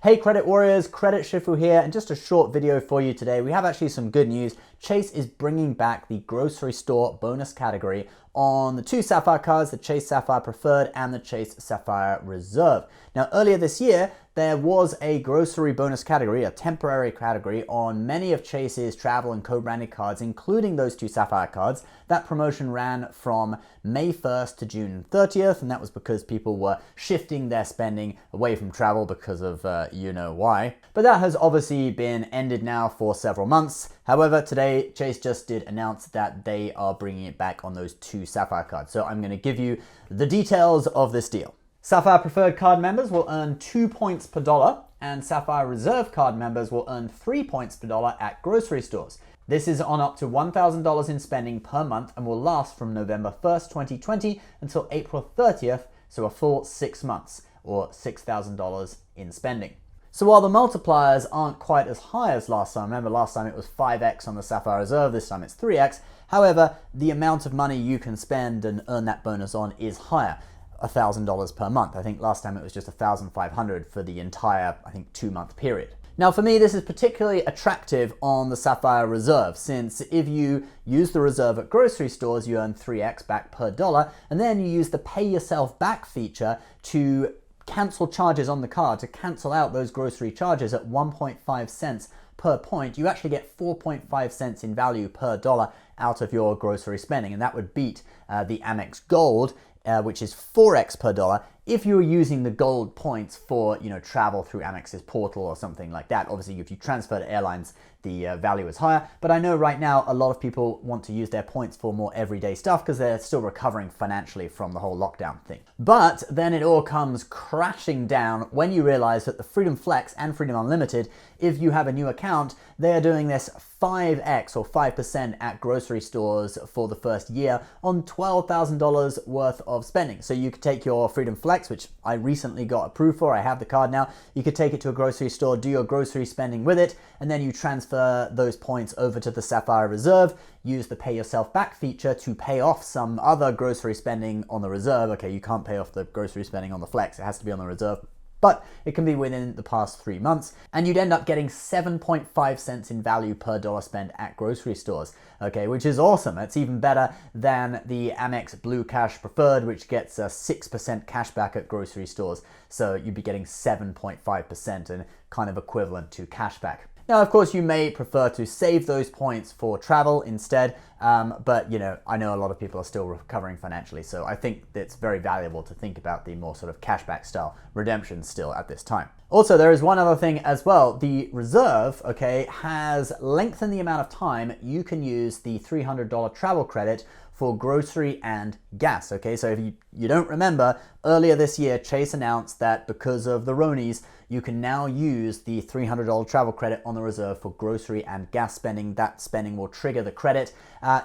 Hey Credit Warriors, Credit Shifu here, and just a short video for you today. We have actually some good news. Chase is bringing back the grocery store bonus category on the two Sapphire cards, the Chase Sapphire Preferred and the Chase Sapphire Reserve. Now, earlier this year, there was a grocery bonus category, a temporary category, on many of Chase's travel and co-branded cards, including those two Sapphire cards. That promotion ran from May 1st to June 30th, and that was because people were shifting their spending away from travel because of you know why. But that has obviously been ended now for several months. However, today, Chase just did announce that they are bringing it back on those two Sapphire cards. So I'm going to give you the details of this deal. Sapphire Preferred card members will earn 2 points per dollar, and Sapphire Reserve card members will earn 3 points per dollar at grocery stores. This is on up to $1,000 in spending per month and will last from November 1st, 2020 until April 30th, so a full 6 months, or $6,000 in spending. So while the multipliers aren't quite as high as last time, remember last time it was 5x on the Sapphire Reserve, this time it's 3x, however, the amount of money you can spend and earn that bonus on is higher. $1,000 per month. I think last time it was just $1,500 for the entire, 2-month period. Now for me, this is particularly attractive on the Sapphire Reserve, since if you use the Reserve at grocery stores, you earn 3x back per dollar, and then you use the pay yourself back feature to cancel charges on the card, to cancel out those grocery charges at 1.5 cents per point. You actually get 4.5 cents in value per dollar out of your grocery spending, and that would beat the Amex Gold, which is 4x per dollar, if you were using the gold points for, travel through Amex's portal or something like that. Obviously, if you transfer to airlines, the value is higher. But I know right now a lot of people want to use their points for more everyday stuff because they're still recovering financially from the whole lockdown thing. But then it all comes crashing down when you realize that the Freedom Flex and Freedom Unlimited, if you have a new account, they are doing this 5x or 5% at grocery stores for the first year on $12,000 worth of spending. So you could take your Freedom Flex, which I recently got approved for, I have the card now, you could take it to a grocery store, do your grocery spending with it, and then you transfer those points over to the Sapphire Reserve, use the pay yourself back feature to pay off some other grocery spending on the Reserve. Okay, you can't pay off the grocery spending on the Flex, it has to be on the Reserve, but it can be within the past 3 months, and you'd end up getting 7.5 cents in value per dollar spent at grocery stores, okay, which is awesome. It's even better than the Amex Blue Cash Preferred, which gets a 6% cash back at grocery stores, so you'd be getting 7.5% and kind of equivalent to cash back. Now, of course, you may prefer to save those points for travel instead, but I know a lot of people are still recovering financially, so I think it's very valuable to think about the more sort of cashback style redemption still at this time. Also, there is one other thing as well. The Reserve, okay, has lengthened the amount of time you can use the $300 travel credit for grocery and gas, okay? So if you don't remember, earlier this year, Chase announced that because of the Ronies, you can now use the $300 travel credit on the Reserve for grocery and gas spending. That spending will trigger the credit.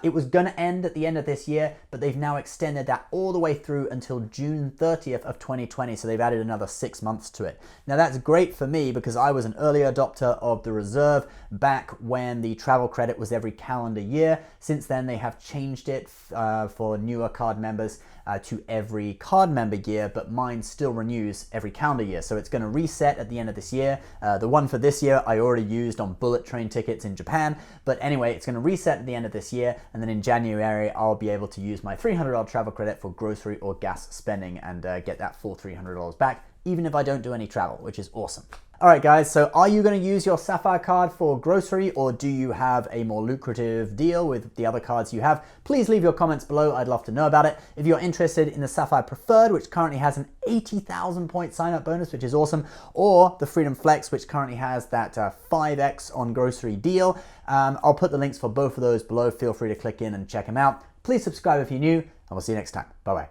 It was going to end at the end of this year, but they've now extended that all the way through until June 30th of 2020, so they've added another 6 months to it. Now that's great for me because I was an early adopter of the Reserve back when the travel credit was every calendar year. Since then, they have changed it for newer card members to every card member year, but mine still renews every calendar year. So it's going to reset at the end of this year. The one for this year I already used on bullet train tickets in Japan, but anyway, it's going to reset at the end of this year, and then in January I'll be able to use my $300 travel credit for grocery or gas spending and get that full $300 back, even if I don't do any travel, which is awesome. All right, guys, so are you going to use your Sapphire card for grocery, or do you have a more lucrative deal with the other cards you have? Please leave your comments below. I'd love to know about it. If you're interested in the Sapphire Preferred, which currently has an 80,000 point sign-up bonus, which is awesome, or the Freedom Flex, which currently has that 5x on grocery deal, I'll put the links for both of those below. Feel free to click in and check them out. Please subscribe if you're new, and we'll see you next time. Bye-bye.